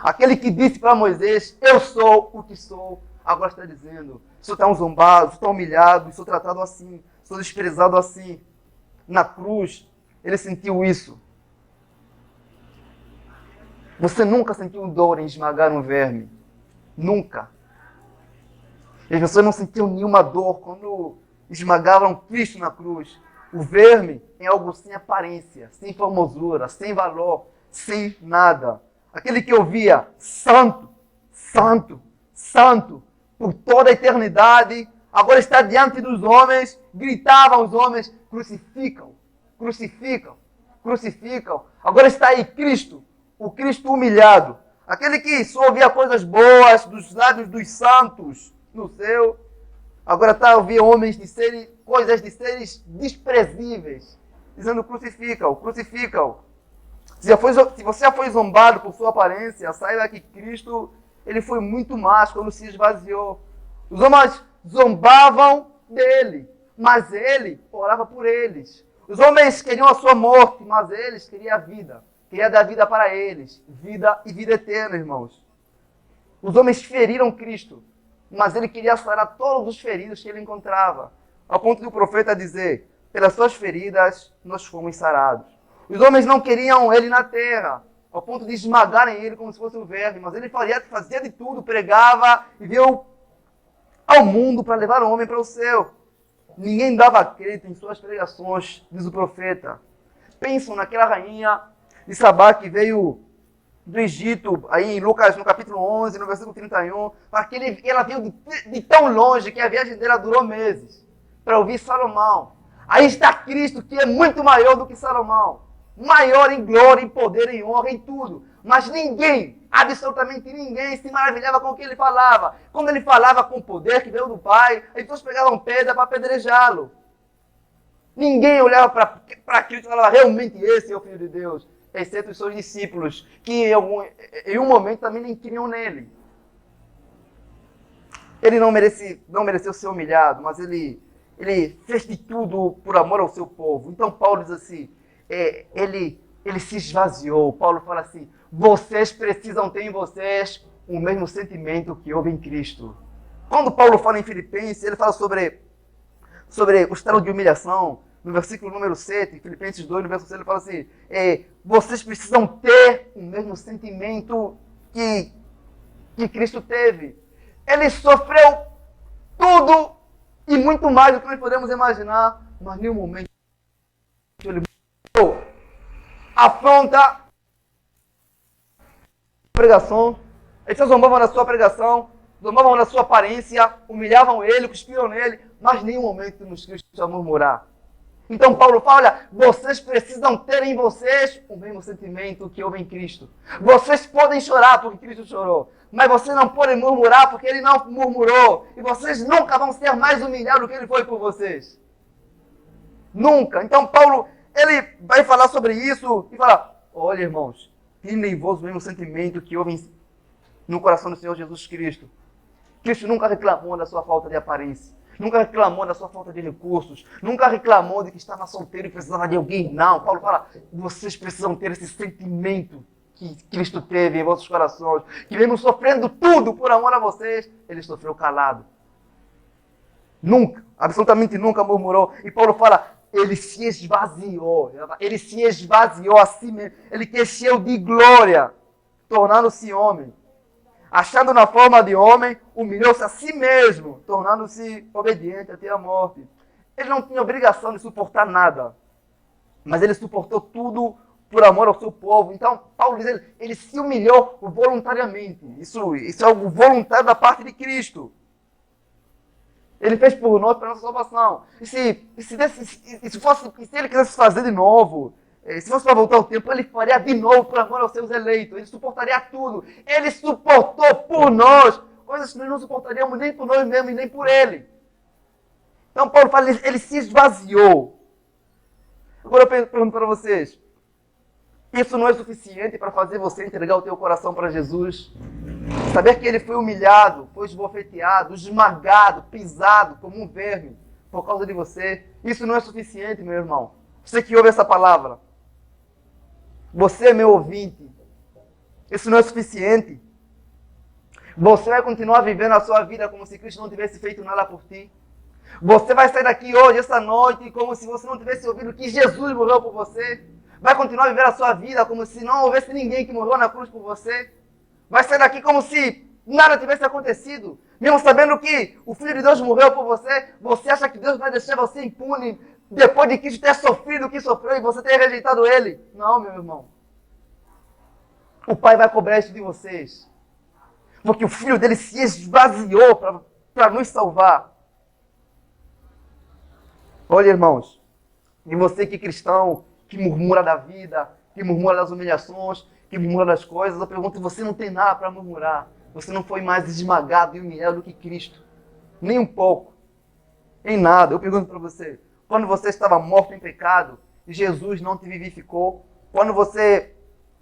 Aquele que disse para Moisés, eu sou o que sou, agora está dizendo, sou tão zombado, sou tão humilhado, sou tratado assim, sou desprezado assim. Na cruz, ele sentiu isso. Você nunca sentiu dor em esmagar um verme. Nunca. As pessoas não sentiam nenhuma dor quando esmagavam Cristo na cruz. O verme é algo sem aparência, sem formosura, sem valor, sem nada. Aquele que ouvia santo, santo, santo, por toda a eternidade, agora está diante dos homens, gritavam os homens, crucificam, crucificam, crucificam. Agora está aí Cristo, o Cristo humilhado. Aquele que só ouvia coisas boas dos lábios dos santos no céu, agora está a ouvir homens disserem coisas de seres desprezíveis, dizendo crucificam, crucificam. Se você já foi zombado por sua aparência, saiba que Cristo ele foi muito mais quando se esvaziou. Os homens zombavam dele, mas ele orava por eles. Os homens queriam a sua morte, mas eles queriam a vida. Queria dar vida para eles, vida e vida eterna, irmãos. Os homens feriram Cristo, mas ele queria sarar todos os feridos que ele encontrava. Ao ponto do profeta dizer, pelas suas feridas nós fomos sarados. Os homens não queriam ele na terra, ao ponto de esmagarem ele como se fosse um verme, mas ele fazia de tudo, pregava e veio ao mundo para levar o homem para o céu. Ninguém dava crédito em suas pregações, diz o profeta. Pensam naquela rainha de Sabá que veio do Egito, aí em Lucas, no capítulo 11, no versículo 31, porque ela veio de tão longe que a viagem dela durou meses, para ouvir Salomão. Aí está Cristo, que é muito maior do que Salomão. Maior em glória, em poder, em honra, em tudo. Mas ninguém, absolutamente ninguém, se maravilhava com o que ele falava. Quando ele falava com o poder que veio do Pai, as pessoas pegavam pedra para apedrejá-lo. Ninguém olhava para Cristo e falava, realmente esse é o Filho de Deus. Exceto os seus discípulos, que em um momento também nem queriam nele. Ele não mereceu ser humilhado, mas ele fez de tudo por amor ao seu povo. Então Paulo diz assim, ele se esvaziou. Paulo fala assim, vocês precisam ter em vocês o mesmo sentimento que houve em Cristo. Quando Paulo fala em Filipenses, ele fala sobre o estado de humilhação. No versículo número 7, Filipenses 2, no verso 7, ele fala assim, vocês precisam ter o mesmo sentimento que Cristo teve. Ele sofreu tudo e muito mais do que nós podemos imaginar, mas em nenhum momento ele afronta a pregação. Eles zombavam da sua pregação, zombavam da sua aparência, humilhavam ele, cuspiram nele, mas em nenhum momento nos Cristo a murmurar. Então Paulo fala, olha, vocês precisam ter em vocês o mesmo sentimento que houve em Cristo. Vocês podem chorar porque Cristo chorou, mas vocês não podem murmurar porque ele não murmurou. E vocês nunca vão ser mais humilhados do que ele foi por vocês. Nunca. Então Paulo, ele vai falar sobre isso e fala, olha irmãos, tenham em vós o mesmo sentimento que houve no coração do Senhor Jesus Cristo. Cristo nunca reclamou da sua falta de aparência. Nunca reclamou da sua falta de recursos. Nunca reclamou de que estava solteiro e precisava de alguém. Não. Paulo fala, vocês precisam ter esse sentimento que Cristo teve em vossos corações. Que mesmo sofrendo tudo por amor a vocês, ele sofreu calado. Nunca, absolutamente nunca murmurou. E Paulo fala, ele se esvaziou. Ele se esvaziou a si mesmo. Ele que é cheio de glória, tornando-se homem. Achando na forma de homem, humilhou-se a si mesmo, tornando-se obediente até a morte. Ele não tinha obrigação de suportar nada, mas ele suportou tudo por amor ao seu povo. Então, Paulo diz, ele se humilhou voluntariamente. Isso é algo voluntário da parte de Cristo. Ele fez por nós, para a nossa salvação. E se ele quisesse fazer de novo, se fosse para voltar o tempo, ele faria de novo por amor aos seus eleitos. Ele suportaria tudo. Ele suportou por nós coisas que nós não suportaríamos nem por nós mesmos e nem por ele. Então Paulo fala, ele se esvaziou. Agora eu pergunto para vocês, isso não é suficiente para fazer você entregar o teu coração para Jesus? Saber que ele foi humilhado, foi esbofeteado, esmagado, pisado como um verme por causa de você. Isso não é suficiente, meu irmão. Você que ouve essa palavra. Você, meu ouvinte, isso não é suficiente. Você vai continuar vivendo a sua vida como se Cristo não tivesse feito nada por ti. Você vai sair daqui hoje, essa noite, como se você não tivesse ouvido que Jesus morreu por você. Vai continuar a viver a sua vida como se não houvesse ninguém que morreu na cruz por você. Vai sair daqui como se nada tivesse acontecido. Mesmo sabendo que o Filho de Deus morreu por você, você acha que Deus vai deixar você impune depois de Cristo ter sofrido o que sofreu e você ter rejeitado ele? Não, meu irmão. O Pai vai cobrar isso de vocês. Porque o Filho dele se esvaziou para nos salvar. Olha, irmãos. E você que é cristão, que murmura da vida, que murmura das humilhações, que murmura das coisas, eu pergunto, você não tem nada para murmurar. Você não foi mais esmagado e humilhado do que Cristo. Nem um pouco. Em nada. Eu pergunto para você. Quando você estava morto em pecado, Jesus não te vivificou. Quando você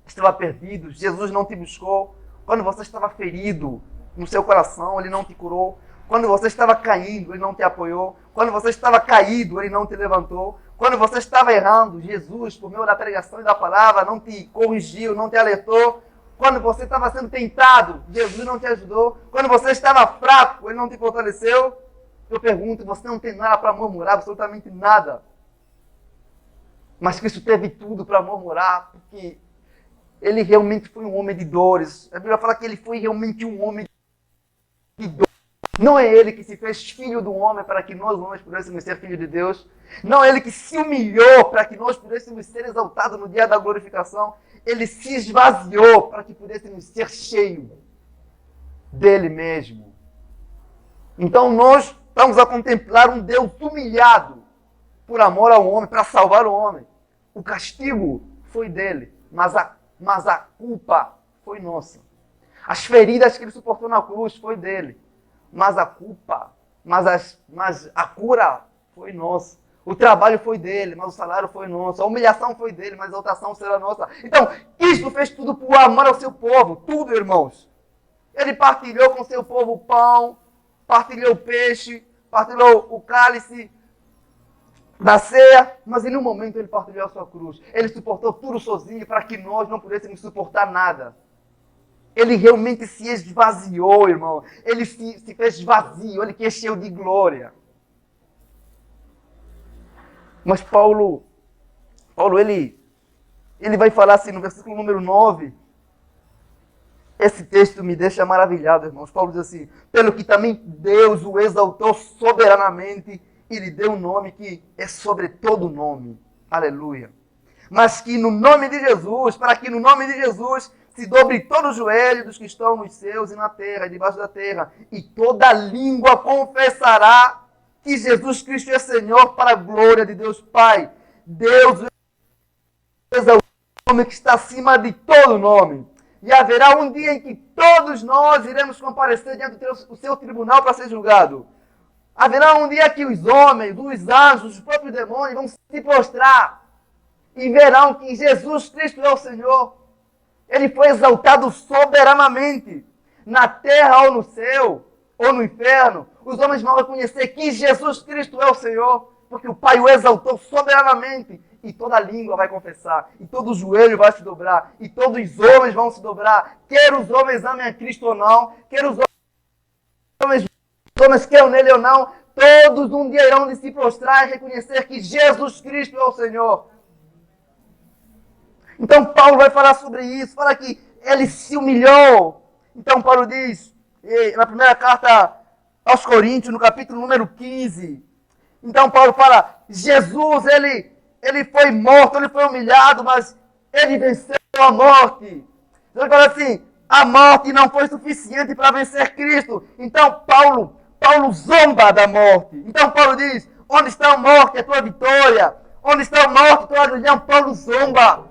estava perdido, Jesus não te buscou. Quando você estava ferido no seu coração, Ele não te curou. Quando você estava caindo, Ele não te apoiou. Quando você estava caído, Ele não te levantou. Quando você estava errando, Jesus, por meio da pregação e da palavra, não te corrigiu, não te alertou. Quando você estava sendo tentado, Jesus não te ajudou. Quando você estava fraco, Ele não te fortaleceu. Eu pergunto, você não tem nada para murmurar, absolutamente nada. Mas Cristo teve tudo para murmurar, porque Ele realmente foi um homem de dores. A Bíblia fala que Ele foi realmente um homem de dores. Não é Ele que se fez filho do homem para que nós homens pudéssemos ser filhos de Deus. Não é Ele que se humilhou para que nós pudéssemos ser exaltados no dia da glorificação. Ele se esvaziou para que pudéssemos ser cheios dele mesmo. Então nós estamos a contemplar um Deus humilhado por amor ao homem, para salvar o homem. O castigo foi dele, mas a culpa foi nossa. As feridas que ele suportou na cruz foi dele, mas a culpa, mas a cura foi nossa. O trabalho foi dele, mas o salário foi nosso. A humilhação foi dele, mas a exaltação será nossa. Então, Cristo fez tudo por amor ao seu povo. Tudo, irmãos. Ele partilhou com o seu povo o pão, partilhou o peixe, partilhou o cálice da ceia, mas em nenhum momento ele partilhou a sua cruz. Ele suportou tudo sozinho para que nós não pudéssemos suportar nada. Ele realmente se esvaziou, irmão. Ele se fez vazio, ele que é cheio de glória. Mas Paulo ele vai falar assim no versículo número 9. Esse texto me deixa maravilhado, irmãos. Paulo diz assim: pelo que também Deus o exaltou soberanamente e lhe deu um nome que é sobre todo nome. Aleluia. Mas que no nome de Jesus, para que no nome de Jesus se dobre todo o joelho dos que estão nos céus e na terra, e debaixo da terra, e toda língua confessará que Jesus Cristo é Senhor, para a glória de Deus Pai. Deus exaltou o nome que está acima de todo nome. E haverá um dia em que todos nós iremos comparecer diante do seu tribunal para ser julgado. Haverá um dia que os homens, os anjos, os próprios demônios vão se prostrar e verão que Jesus Cristo é o Senhor. Ele foi exaltado soberanamente, na terra ou no céu, ou no inferno. Os homens vão reconhecer que Jesus Cristo é o Senhor, porque o Pai o exaltou soberanamente. E toda língua vai confessar, e todo joelho vai se dobrar, e todos os homens vão se dobrar, quer os homens amem a Cristo ou não, quer os homens queiram nele ou não, todos um dia irão de se prostrar e reconhecer que Jesus Cristo é o Senhor. Então Paulo vai falar sobre isso, fala que ele se humilhou. Então Paulo diz, na primeira carta aos Coríntios, no capítulo número 15, então Paulo fala, Jesus, ele foi morto, ele foi humilhado, mas ele venceu a morte. Ele fala assim, a morte não foi suficiente para vencer Cristo. Então Paulo zomba da morte. Então Paulo diz, onde está a morte, a tua vitória? Onde está a morte, tua aguilhão? Paulo zomba.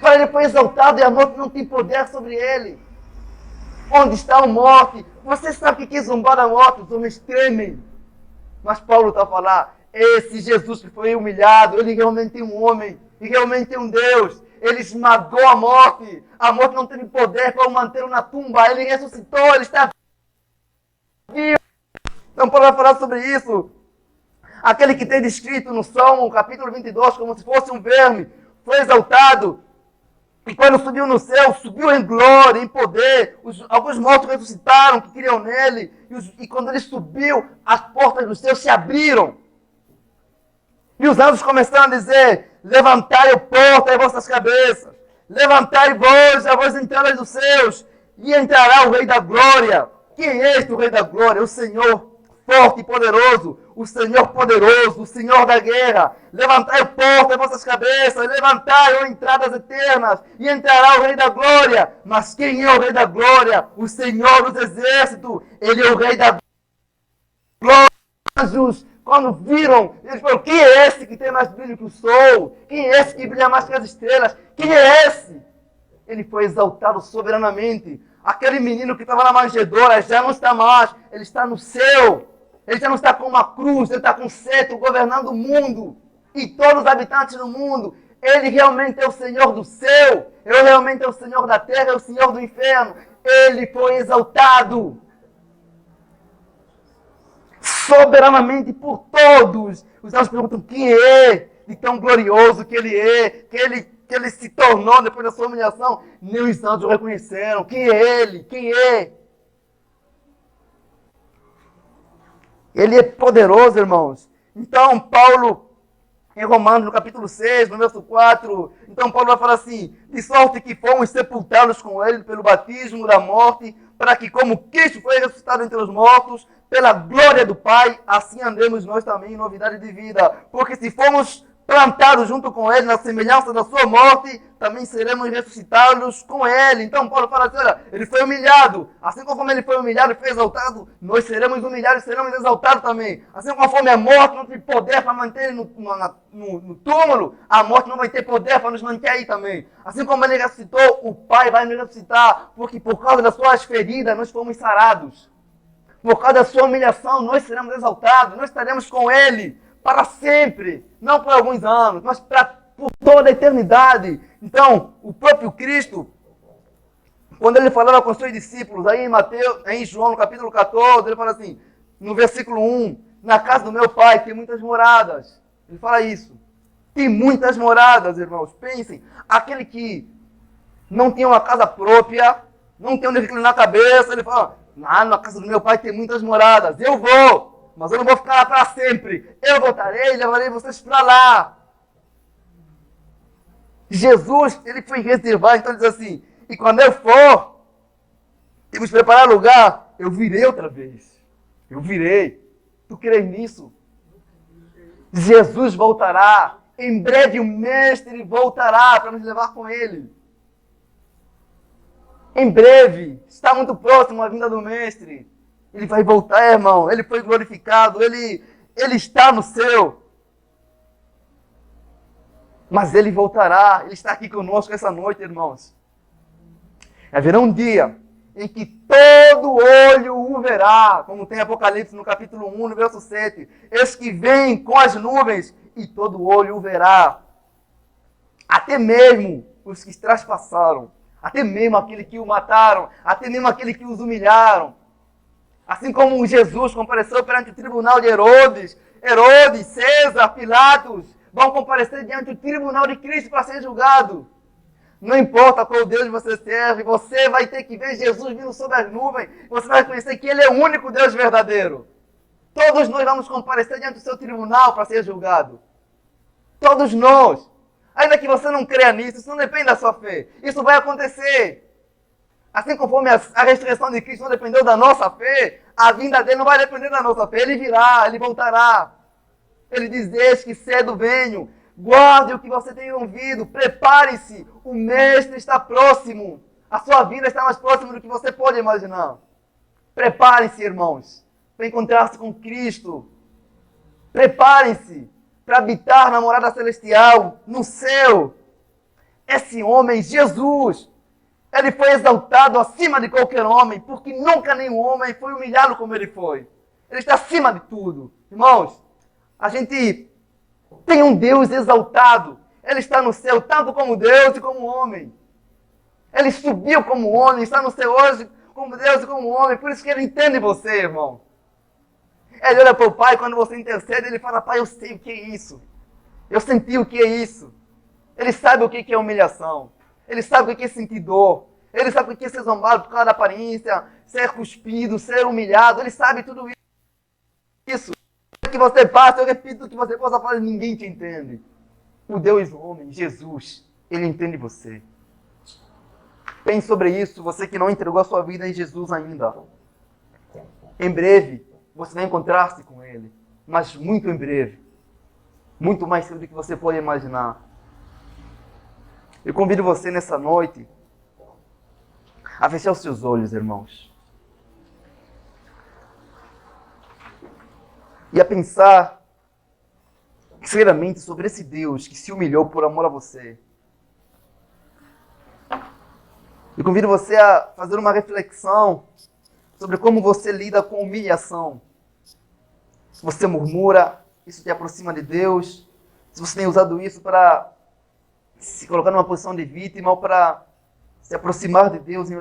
Ele foi exaltado e a morte não tem poder sobre ele. Onde está a morte? Você sabe o que é zombar da morte? Os homens tremem. Mas Paulo está a falar, esse Jesus que foi humilhado, ele realmente é um homem, e realmente é um Deus. Ele esmagou a morte não teve poder para o manter na tumba, ele ressuscitou, ele está vivo. Então Paulo vai falar sobre isso. Aquele que tem descrito no Salmo, capítulo 22, como se fosse um verme, foi exaltado, e quando subiu no céu, subiu em glória, em poder. Alguns mortos ressuscitaram, que criam nele, e quando ele subiu, as portas do céu se abriram. E os anjos começaram a dizer, levantai, porta, as vossas cabeças. Levantai vós, as vossas entradas dos céus. E entrará o Rei da Glória. Quem é este o Rei da Glória? O Senhor forte e poderoso. O Senhor poderoso, o Senhor da guerra. Levantai, porta, as vossas cabeças. Levantai, ó entradas eternas. E entrará o Rei da Glória. Mas quem é o Rei da Glória? O Senhor dos exércitos. Ele é o Rei da Glória. Anjos, quando viram, eles falaram, quem é esse que tem mais brilho que o sol? Quem é esse que brilha mais que as estrelas? Quem é esse? Ele foi exaltado soberanamente. Aquele menino que estava na manjedoura já não está mais, ele está no céu. Ele já não está com uma cruz, ele está com um cetro governando o mundo. E todos os habitantes do mundo. Ele realmente é o Senhor do céu. Ele realmente é o Senhor da terra, é o Senhor do inferno. Ele foi exaltado soberanamente por todos. Os anjos perguntam quem é, de tão glorioso que ele é, que ele se tornou depois da sua humilhação. Nem os anjos o reconheceram. Quem é ele? Quem é? Ele é poderoso, irmãos. Então, Paulo, em Romanos, no capítulo 6, no verso 4, então Paulo vai falar assim, de sorte que fomos sepultados com ele pelo batismo da morte, para que como Cristo foi ressuscitado entre os mortos, pela glória do Pai, assim andemos nós também em novidade de vida. Porque se formos plantados junto com ele na semelhança da sua morte, também seremos ressuscitados com ele. Então Paulo fala assim, olha, ele foi humilhado. Assim conforme ele foi humilhado e foi exaltado, nós seremos humilhados e seremos exaltados também. Assim conforme a morte não tem poder para manter ele no túmulo, a morte não vai ter poder para nos manter aí também. Assim como ele ressuscitou, o Pai vai nos ressuscitar, porque por causa das suas feridas nós fomos sarados. Por causa da sua humilhação, nós seremos exaltados, nós estaremos com ele para sempre, não por alguns anos, mas por toda a eternidade. Então, o próprio Cristo, quando ele falava com os seus discípulos, aí em João, no capítulo 14, ele fala assim, no versículo 1, na casa do meu Pai tem muitas moradas. Ele fala isso. Tem muitas moradas, irmãos. Pensem, aquele que não tinha uma casa própria, não tinha onde reclinar a cabeça. Ele fala, na casa do meu pai tem muitas moradas, eu vou, mas eu não vou ficar lá para sempre. Eu voltarei e levarei vocês para lá. Jesus, ele foi reservado, então ele diz assim, e quando eu for, temos que preparar lugar, eu virei outra vez. Eu virei. Tu crês nisso? Jesus voltará. Em breve o Mestre voltará para nos levar com ele. Em breve. Está muito próximo a vinda do Mestre. Ele vai voltar, irmão. Ele foi glorificado. Ele está no céu. Mas ele voltará. Ele está aqui conosco essa noite, irmãos. Haverá um dia em que todo olho o verá, como tem Apocalipse no capítulo 1, no verso 7. Eis que vem com as nuvens e todo olho o verá. Até mesmo os que trespassaram, até mesmo aquele que o mataram, até mesmo aquele que os humilharam. Assim como Jesus compareceu perante o tribunal de Herodes, César, Pilatos, vão comparecer diante do tribunal de Cristo para ser julgado. Não importa qual Deus você serve, você vai ter que ver Jesus vindo sobre as nuvens. Você vai conhecer que Ele é o único Deus verdadeiro. Todos nós vamos comparecer diante do seu tribunal para ser julgado. Todos nós. Ainda que você não creia nisso, isso não depende da sua fé. Isso vai acontecer. Assim conforme a ressurreição de Cristo não dependeu da nossa fé, a vinda dele não vai depender da nossa fé. Ele virá, ele voltará. Ele diz, eis que cedo venho. Guarde o que você tem ouvido. Prepare-se. O Mestre está próximo. A sua vida está mais próxima do que você pode imaginar. Preparem-se, irmãos, para encontrar-se com Cristo. Preparem-se para habitar na morada celestial, no céu. Esse homem, Jesus, ele foi exaltado acima de qualquer homem, porque nunca nenhum homem foi humilhado como ele foi. Ele está acima de tudo. Irmãos, a gente tem um Deus exaltado. Ele está no céu, tanto como Deus e como homem. Ele subiu como homem, está no céu hoje como Deus e como homem. Por isso que ele entende você, irmão. Ele olha para o Pai, quando você intercede, ele fala, Pai, eu sei o que é isso. Eu senti o que é isso. Ele sabe o que é humilhação. Ele sabe o que é sentir dor. Ele sabe o que é ser zombado por causa da aparência, ser cuspido, ser humilhado. Ele sabe tudo isso. Que você passa, eu repito o que você possa fazer, ninguém te entende. O Deus homem, Jesus, ele entende você. Pense sobre isso, você que não entregou a sua vida em Jesus ainda. Em breve, você vai encontrar-se com ele. Mas muito em breve. Muito mais cedo do que você pode imaginar. Eu convido você nessa noite a fechar os seus olhos, irmãos. E a pensar seriamente sobre esse Deus que se humilhou por amor a você. Eu convido você a fazer uma reflexão sobre como você lida com humilhação. Se você murmura, isso te aproxima de Deus. Se você tem usado isso para se colocar numa posição de vítima ou para se aproximar de Deus em oração.